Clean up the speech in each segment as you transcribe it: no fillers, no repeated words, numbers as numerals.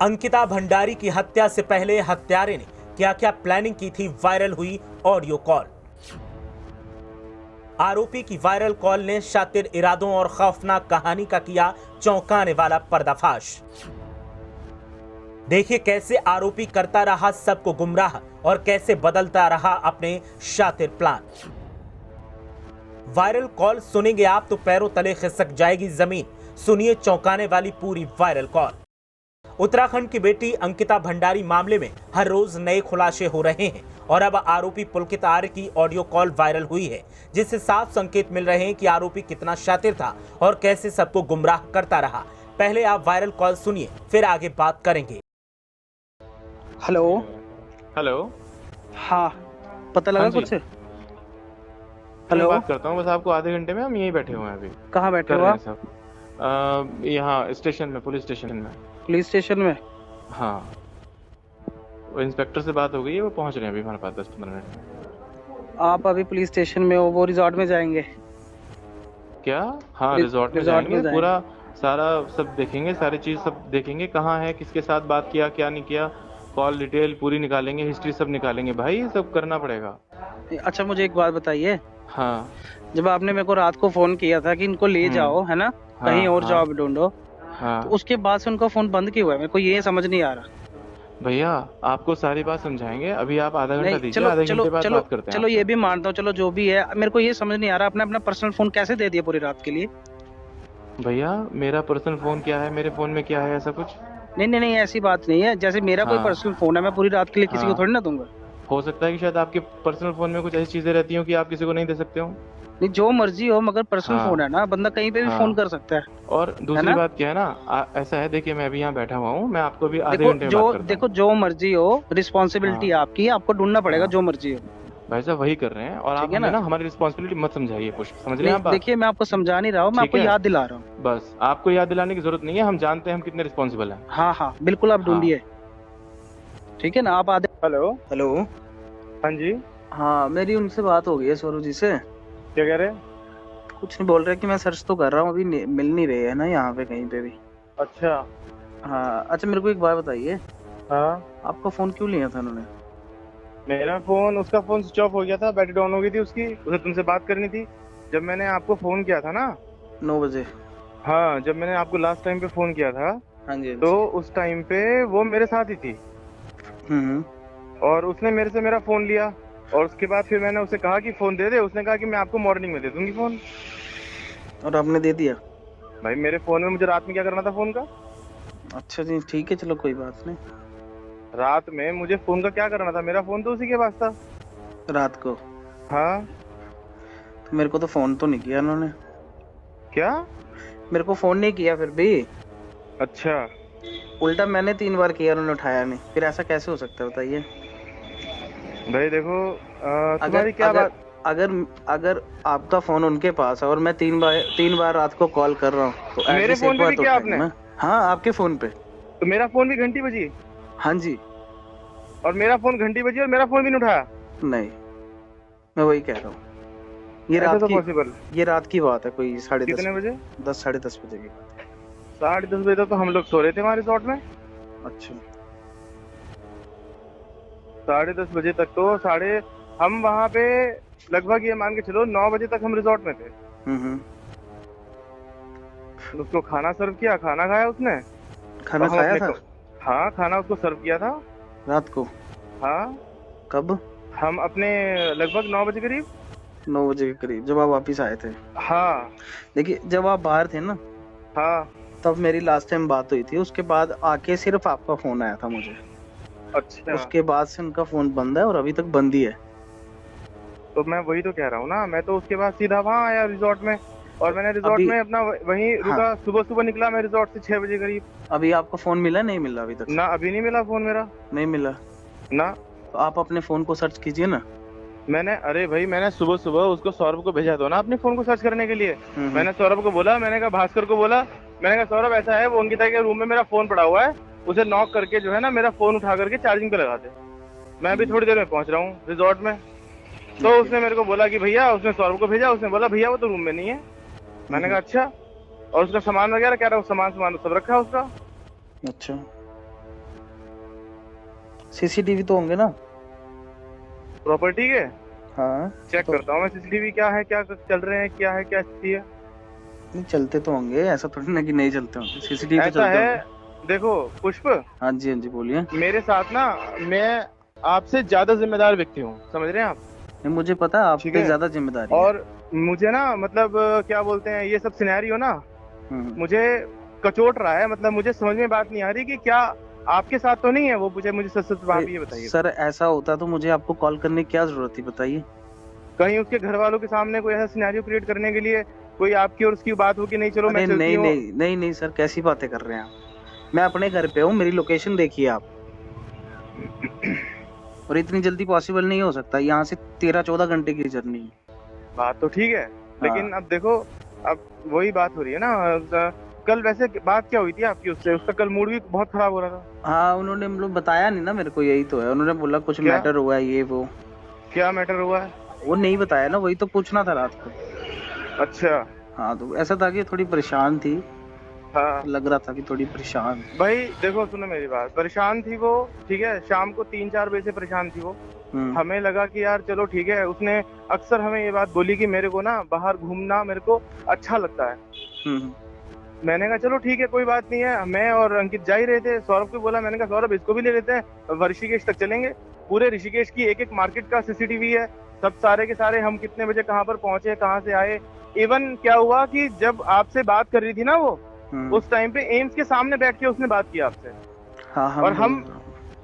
अंकिता भंडारी की हत्या से पहले हत्यारे ने क्या क्या प्लानिंग की थी, वायरल हुई ऑडियो कॉल। आरोपी की वायरल कॉल ने शातिर इरादों और खौफनाक कहानी का किया चौंकाने वाला पर्दाफाश। देखिए कैसे आरोपी करता रहा सबको गुमराह और कैसे बदलता रहा अपने शातिर प्लान। वायरल कॉल सुनेंगे आप तो पैरों तले खिसक जाएगी जमीन। सुनिए चौंकाने वाली पूरी वायरल कॉल। उत्तराखंड की बेटी अंकिता भंडारी मामले में हर रोज नए खुलासे हो रहे हैं और अब आरोपी पुलकित आर्य की ऑडियो कॉल वायरल हुई है, जिससे साफ संकेत मिल रहे हैं कि आरोपी कितना शातिर था और कैसे सबको गुमराह करता रहा। पहले आप वायरल कॉल सुनिए, फिर आगे बात करेंगे। हेलो। हेलो। हाँ, पता लगा हाँ जी। कुछ? मैं हेलो। बात करता हूँ, बस आपको आधे घंटे में हम यहीं बैठे हुए हैं अभी। कहाँ बैठे कर हो रहे हैं आप? सब यहाँ स्टेशन में, पुलिस स्टेशन में। पुलिस स्टेशन में? हाँ, वो इंस्पेक्टर से बात हो गई है, वो पहुँच रहे हैं अभी हमारे पास 10-15 मिनट में। आप अभी पुलिस स्टेशन में हो, वो रिजॉर्ट में जाएंगे? क्या? हाँ, रिजॉर्ट में रिजॉर्ट में जाएंगे, जाएंगे। पूरा सारा सब देखेंगे, सारी चीज़ सब देखेंगे, कहाँ है, किसके साथ बात किया, क्या नहीं किया, कॉल डिटेल पूरी निकालेंगे, हिस्ट्री सब निकालेंगे। भाई ये सब करना पड़ेगा। अच्छा, मुझे एक बात बताइए। हाँ जब आपने मेरे को रात को फोन किया था कि इनको ले जाओ, है ना, कहीं और हाँ, जॉब ढूंढो, हाँ तो उसके बाद से उनका फोन बंद क्यों हुआ है? मेरे को ये समझ नहीं आ रहा। भैया, आपको सारी बात समझाएंगे। अभी आप आधा घंटा नहीं, दीजिए, चलो आधे चलो घंटे बाद चलो बात करते हैं चलो, ये आपसे। भी मानता हूँ, चलो जो भी है, मेरे को ये समझ नहीं आ रहा, आपने अपना पर्सनल फोन कैसे दे दिया पूरी रात के लिए? भैया, मेरा पर्सनल फोन क्या है, मेरे फोन में क्या है, ऐसा कुछ? नहीं नहीं नहीं, ऐसी बात नहीं है। जैसे मेरा कोई हाँ पर्सनल फोन है, मैं पूरी रात के लिए किसी को हाँ, थोड़ी ना दूंगा। हो सकता है कि शायद आपके पर्सनल फोन में कुछ ऐसी चीजें रहती हो कि आप किसी को नहीं दे सकते हो। नहीं, जो मर्जी हो, मगर पर्सनल फोन है हाँ ना, बंदा कहीं पे भी फोन हाँ। कर सकता है। और है दूसरी ना? बात क्या है ना, ऐसा है, देखिए मैं अभी यहाँ बैठा हुआ हूँ, मैं आपको भी आधे देखो घंटे में जो बात करता देखो हूँ। जो मर्जी हो, रिस्पॉन्सिबिलिटी हाँ आपकी है, आपको ढूंढना पड़ेगा हाँ, जो मर्जी हो। भाई साहब वही कर रहे हैं, और आप ठीक है हमें ना? ना हमारी रिस्पॉन्सिबिलिटी मत समझाइए कुछ, समझ रहे हैं नहीं, आप बात? देखिए मैं आपको समझा नहीं रहा हूँ, मैं ठीक आपको है, याद दिला रहा हूँ। बस आपको याद दिलाने की जरूरत नहीं है, हम जानते हैं हम कितने रिस्पॉन्सिबल हैं। हाँ हाँ, बिल्कुल, आप हाँ। ढूंढिए। ठीक है ना? आप आधे। हेलो। हेलो। हाँ जी, हाँ, मेरी उनसे बात हो गई है, स्वरूप जी से। क्या कह रहे हैं? कुछ नहीं बोल रहे कि मैं सर्च तो कर रहा हूँ, अभी मिल नहीं रहे है ना यहाँ पे कहीं पे भी। अच्छा। हाँ, अच्छा मेरे को एक बात बताइए, हाँ, आपका फोन क्यों लिया था उन्होंने? मेरा फोन, उसका फोन स्विच ऑफ हो गया था, बैटरी डाउन हो गई थी उसकी, उसे तुमसे बात करनी थी। जब मैंने आपको फोन किया था ना, 9 बजे। हाँ, जब मैंने आपको लास्ट टाइम पे फोन किया था, हाँ जी, हाँ तो जी। उस टाइम पे वो मेरे साथ ही थी, हम्म। और उसने मेरे से मेरा फोन लिया, और उसके बाद फिर मैंने उसे कहा कि फोन दे दे, उसने कहा कि मैं आपको मॉर्निंग में दे दूंगी फोन। और आपने दे दिया? भाई मेरे फोन में मुझे रात में क्या करना था फोन का? अच्छा जी, ठीक है, चलो कोई बात नहीं। रात में मुझे फोन का क्या करना था? मेरा फोन तो उसी के पास था। रात को? हाँ। तो मेरे को तो फोन तो नहीं किया उन्होंने। क्या? मेरे को फोन नहीं किया फिर भी। अच्छा। उल्टा मैंने 3 बार किया, उन्होंने उठाया नहीं, फिर ऐसा कैसे हो सकता है बताइए? भाई देखो, अगर तुम्हारी क्या अगर बात? अगर अगर आपका फोन उनके पास है और मैं 3 बार रात को कॉल कर रहा हूँ, तो मेरे एटलीस्ट फोन एक पे बार भी तो किया उठाएंगे आपने? ना। हाँ, आपके फोन पे। तो मेरा फोन भी घंटी बजी, हाँ जी। और मेरा फोन घंटी बजी और मेरा फोन भी नहीं उठाया? नहीं, मैं वही कह रहा हूँ। ये ऐसा रात तो की पॉसिबल? ये रात की बात है, कोई 10:30 कितने बजे? 10-10:30 बजे की बात है। 10:30 बजे तक तो हम लोग सो रहे थे वहाँ रिजॉर्ट में। अच्छा। 10:30 बजे तक तो हम वहाँ पे लगभग ये मान के चलो 9 बजे तक हम रिजॉर्ट में थे। हम्म। उसको खाना सर्व किया, खाना खाया उसने। खाना और हम खाया अपने था? हाँ, खाना उसको सर्व किया था। रात को? हाँ, कब? हम अपने लगभग 9 बजे करीब। 9 बजे के करीब, जब आप वापिस आए थे? हाँ देखिए, जब आप बाहर थे ना, हाँ। तब मेरी लास्ट टाइम बात हुई थी, उसके बाद आके सिर्फ आपका फोन आया था मुझे। अच्छा, उसके बाद से उनका फोन बंद है, और अभी तक बंद ही है। तो मैं वही तो कह रहा हूँ ना, मैं तो उसके बाद सीधा वहाँ आया रिजॉर्ट में, और मैंने रिजॉर्ट अभी में अपना वहीं हाँ, रुका। सुबह सुबह निकला मैं रिजॉर्ट से 6 बजे करीब। अभी आपका फोन मिला? नहीं मिला अभी तक? ना, अभी नहीं मिला फोन मेरा। नहीं मिला? ना। तो आप अपने फोन को सर्च कीजिए ना। अरे भाई, मैंने सुबह सुबह उसको सौरभ को भेजा दो ना अपने फोन को सर्च करने के लिए। हम्म। मैंने सौरभ को बोला, मैंने कहा भास्कर को बोला, मैंने कहा सौरभ ऐसा है, वो अंकिता के रूम में मेरा फोन पड़ा हुआ है, उसे नॉक करके जो है ना मेरा फोन उठा करके चार्जिंग पे लगा दे। मैं अभी थोड़ी देर में पहुंच रहा हूँ रिजॉर्ट में। तो उसने मेरे को बोला कि भैया, उसने सौरभ को भेजा, उसने बोला भैया वो तो रूम में नहीं है। मैंने कहा अच्छा। और उसका सामान वगैरह कह रहा है, सामान सब रखा है उसका। अच्छा। सीसीटीवी तो होंगे ना? प्रॉपर्टी के हाँ चेक तो करता हूँ मैं सीसीटीवी क्या है, क्या चल रहे हैं, क्या है, क्या स्थिति है। नहीं चलते तो होंगे, ऐसा थोड़ी ना कि नहीं चलते होंगे, सीसीटीवी तो ऐसा चलते है, होंगे। देखो पुष्प, हाँ जी बोलिए। मेरे साथ ना, मैं आपसे ज्यादा जिम्मेदार व्यक्ति हूँ, समझ रहे हैं आप? नहीं मुझे पता है आप ठीक पे है। ज्यादा जिम्मेदारी है। और मुझे ना मतलब क्या बोलते हैं, ये सब सिनेरियो ना हम्म। मुझे कचोट रहा है। मतलब मुझे समझ में बात नहीं आ रही कि क्या आपके साथ तो नहीं है वो, मुझे सच सच बात ये बताइए। सर ऐसा होता तो मुझे आपको कॉल करने की क्या जरूरत थी, बताइए। कहीं उसके घर वालों के सामने कोई ऐसा सिनेरियो क्रिएट करने के लिए कोई आपकी और उसकी बात हो कि नहीं चलो मैं अरे चलती नहीं हूँ। नहीं नहीं नहीं सर, कैसी बातें कर रहे हैं आप? मैं अपने घर पे हूँ, मेरी लोकेशन देखिए आप। और इतनी जल्दी पॉसिबल नहीं हो सकता, यहाँ से 13-14 घंटे की जर्नी है। बात तो ठीक है, लेकिन अब देखो, अब वही बात हो रही है ना। कल वैसे बात क्या हुई थी आपकी उससे? उसका कल मूड भी बहुत खराब हो रहा था। हाँ उन्होंने मतलब बताया नहीं ना मेरे को, यही तो है, उन्होंने बोला कुछ क्या मैटर हुआ है ये वो। क्या मैटर हुआ है? वो नहीं बताया ना, वही तो पूछना था रात को। अच्छा। हाँ तो ऐसा था कि थोड़ी परेशान थी, हाँ लग रहा था कि थोड़ी परेशान। भाई देखो, सुनो मेरी बात, परेशान थी वो, ठीक है, शाम को 3-4 बजे से परेशान थी वो। हमें लगा कि यार चलो ठीक है, उसने अक्सर हमें ये बात बोली कि मेरे को ना बाहर घूमना मेरे को अच्छा लगता है। मैंने कहा चलो ठीक है, कोई बात नहीं है। मैं और अंकित जा ही रहे थे, सौरभ को बोला, मैंने कहा सौरभ इसको भी ले लेते हैं, ऋषिकेश तक चलेंगे। पूरे ऋषिकेश की एक एक मार्केट का सीसीटीवी है, सब सारे के सारे, हम कितने बजे कहाँ पर पहुंचे, कहाँ से आए। इवन क्या हुआ कि जब आपसे बात कर रही थी ना वो, उस टाइम पे एम्स के सामने बैठ के उसने बात किया आपसे। हाँ और हम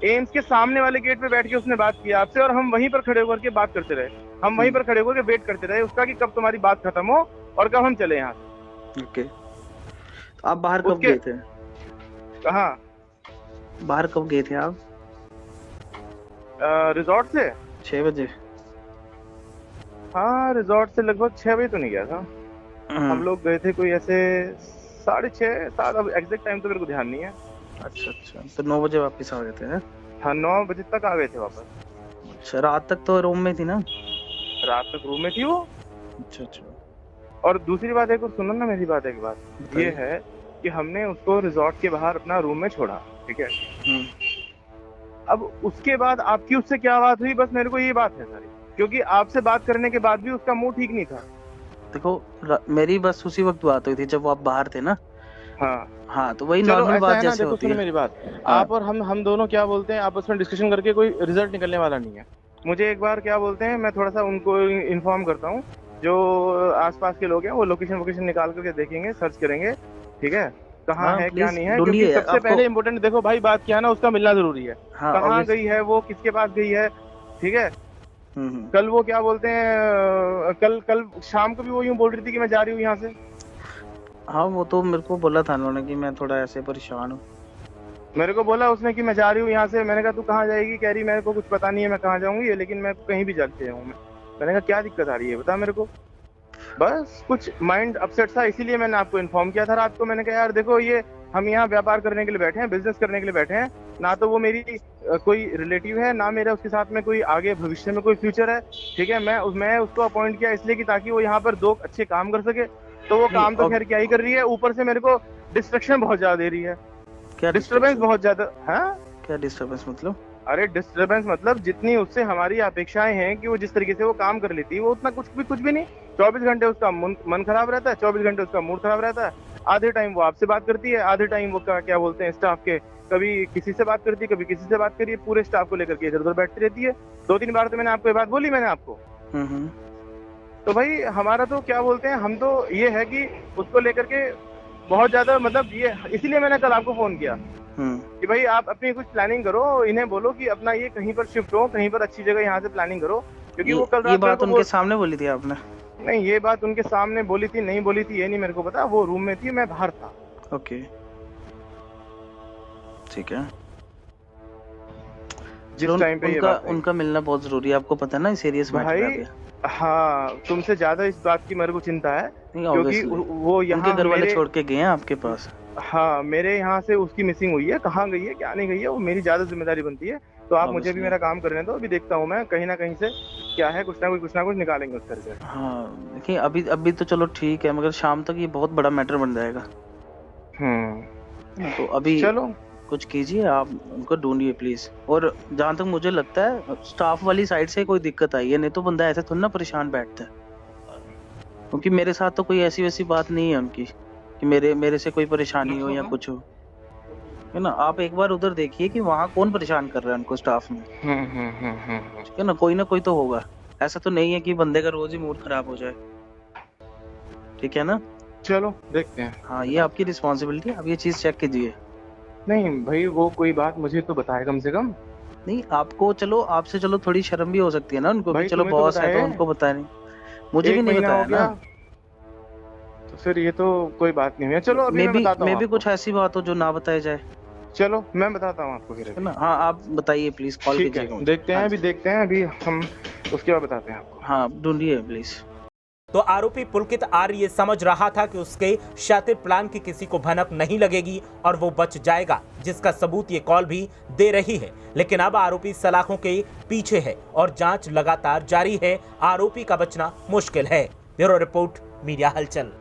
एम्स के सामने वाले गेट पे बैठ के उसने बात किया आपसे, और हम वहीं पर खड़े होकर के बात करते रहे। हम वहीं पर खड़े होकर के वेट करते रहे उसका कि कब तुम्हारी बात खत्म हो और कब हम चले यहाँ से। ओके। तो आप बाहर कब गए थे? कहाँ बाहर कब गए थे आप? रिजॉर्ट से 6 बजे। हाँ, रिजॉर्ट से लगभग 6 बजे तो नहीं गया था। हम लोग गए थे कोई ऐसे 6:30-7, अब एग्जैक्ट टाइम तो मेरे को ध्यान नहीं है। अच्छा तो 9 बजे वापस आ गए थे? हाँ 9 बजे तक आ गए थे वापस। अच्छा, रात तक तो रूम में थी ना? रात तक रूम में थी वो। अच्छा। और दूसरी बात एक और सुनो ना मेरी बात, एक बात ये है कि हमने उसको रिजॉर्ट के बाहर अपना रूम में छोड़ा, ठीक है। अब उसके बाद आपकी उससे क्या बात हुई, बस मेरे को ये बात है सारी, क्योंकि आपसे बात करने के बाद भी उसका मूड ठीक नहीं था। देखो मेरी बस उसी वक्त बात हुई थी जब आप बाहर थे ना। हाँ तो वही नॉर्मल बात जैसे होती है। मेरी बात, आप और हम दोनों क्या बोलते हैं, आपस में डिस्कशन करके कोई रिजल्ट निकलने वाला नहीं है। मुझे एक बार क्या बोलते हैं, मैं थोड़ा सा उनको इन्फॉर्म करता हूँ, जो आसपास के लोग हैं वो लोकेशन निकाल करके देखेंगे, सर्च करेंगे, ठीक है, कहाँ है क्या नहीं है। क्योंकि सबसे पहले इम्पोर्टेंट देखो भाई, बात क्या है ना, उसका मिलना जरूरी है। कहाँ गई है वो, किसके पास गई है, ठीक है। कल वो क्या बोलते हैं, कल शाम को भी वो यूं बोल रही थी कि मैं जा रही हूँ यहाँ से। हाँ वो तो मेरे को बोला था उन्होंने कि मैं थोड़ा ऐसे परेशान हूँ। मेरे को बोला उसने कि मैं जा रही हूँ यहाँ से। मैंने कहा तू कहाँ जाएगी? कह रही मेरे को कुछ पता नहीं है मैं कहाँ जाऊंगी, लेकिन मैं कहीं भी जाके जाऊँ। मैंने कहा क्या दिक्कत आ रही है बता मेरे को। बस कुछ माइंड अपसेट था, इसीलिए मैंने आपको इन्फॉर्म किया था रात को। मैंने कहा यार देखो, ये हम यहाँ व्यापार करने के लिए बैठे हैं, बिजनेस करने के लिए बैठे हैं, ना तो वो मेरी कोई रिलेटिव है, ना मेरा उसके साथ में कोई आगे भविष्य में कोई फ्यूचर है, ठीक है। मैं उसको अपॉइंट किया इसलिए कि ताकि वो यहाँ पर 2 अच्छे काम कर सके। तो वो काम तो खैर क्या ही कर रही है, ऊपर से मेरे को डिस्ट्रक्शन बहुत ज्यादा दे रही है। क्या डिस्टर्बेंस बहुत ज्यादा? हाँ क्या डिस्टर्बेंस मतलब? अरे डिस्टर्बेंस मतलब जितनी उससे हमारी अपेक्षाएं हैं कि वो जिस तरीके से वो काम कर लेती है, वो उतना कुछ भी नहीं। 24 घंटे उसका मन खराब रहता है, 24 घंटे उसका मूड खराब रहता है। आधे टाइम वो आपसे बात करती है, आधे टाइम वो क्या बोलते हैं स्टाफ के, कभी किसी से बात करती है, कभी किसी से बात करिए, पूरे स्टाफ को लेकर के इधर उधर बैठती रहती है। 2-3 बार तो मैंने आपको ये बात बोली मैंने आपको। तो भाई हमारा तो क्या बोलते हैं, हम तो ये है कि उसको लेकर के बहुत ज्यादा मतलब ये, इसीलिए मैंने कल आपको फोन किया कि भाई आप अपनी कुछ प्लानिंग करो, इन्हें बोलो कि अपना ये कहीं पर शिफ्ट हो, कहीं पर अच्छी जगह यहाँ से प्लानिंग करो। क्योंकि वो कल ये बात उनके सामने बोली थी आपने? नहीं, ये बात उनके सामने बोली थी नहीं बोली थी ये नहीं मेरे को पता। वो रूम में थी, मैं बाहर था। ओके ठीक है। जिस टाइम पे उनका मिलना बहुत जरूरी है, आपको पता है ना, सीरियस मैटर है। हाँ तुमसे ज्यादा इस बात की मेरे को चिंता है, क्योंकि वो यहाँ घर वाले छोड़ के गए हैं आपके पास। हाँ मेरे यहाँ से उसकी मिसिंग हुई है, कहाँ गई है क्या नहीं गई है, वो मेरी ज्यादा जिम्मेदारी बनती है। तो आप मुझे भी मेरा काम करने दो, अभी देखता हूँ मैं कहीं ना कहीं से क्या है, कुछ ना कुछ निकालेंगे उस करके। हाँ देखिए अभी तो चलो ठीक है, मगर शाम तक ये बहुत बड़ा मैटर बन जाएगा। तो अभी चलो कुछ कीजिए, आप उनको ढूंढिए प्लीज। और जहाँ तक मुझे लगता है स्टाफ वाली साइड से कोई दिक्कत आई है, नहीं तो बंदा ऐसे थोड़ा ना परेशान बैठता है। क्योंकि मेरे साथ तो कोई ऐसी वैसी बात नहीं है उनकी कि मेरे से कोई परेशानी हो या कुछ हो, है ना। आप एक बार उधर देखिए कि वहाँ कौन परेशान कर रहा है उनको स्टाफ में। ठीक है ना, कोई तो होगा। ऐसा तो नहीं है कि बंदे का रोज ही मूड खराब हो जाए। ठीक है ना, चलो देखते हैं। हाँ, ये आपकी रिस्पॉन्सिबिलिटी है, आप ये चीज चेक कीजिए। नहीं भाई, वो कोई बात मुझे तो बताए कम से कम। नहीं, आपको चलो, आपसे चलो थोड़ी शर्म भी हो सकती है ना उनको भाई कि चलो तुम्हें तो बॉस है तो बताए। उनको बताया नहीं, मुझे भी नहीं महीना बताया हो गया, ना। तो फिर ये तो कोई बात नहीं है। चलो अभी मैं बताता हूँ मैं भी आपको। कुछ ऐसी बात हो जो ना बताया जाए, चलो मैं बताता हूँ आपको फिर है अभी। ना। हाँ, आप बताइए प्लीज, कॉल ठीक कीजिएगा है, मुझे। देखते हैं हाँ अभी, जी। देखते हैं अभी हम, उसके बाद बताते हैं आपको। हाँ, ढूंढिए प्लीज। तो आरोपी पुलकित आर्य ये समझ रहा था कि उसके शातिर प्लान की किसी को भनक नहीं लगेगी और वो बच जाएगा, जिसका सबूत ये कॉल भी दे रही है। लेकिन अब आरोपी सलाखों के पीछे है और जांच लगातार जारी है। आरोपी का बचना मुश्किल है। ब्यूरो रिपोर्ट, मीडिया हलचल।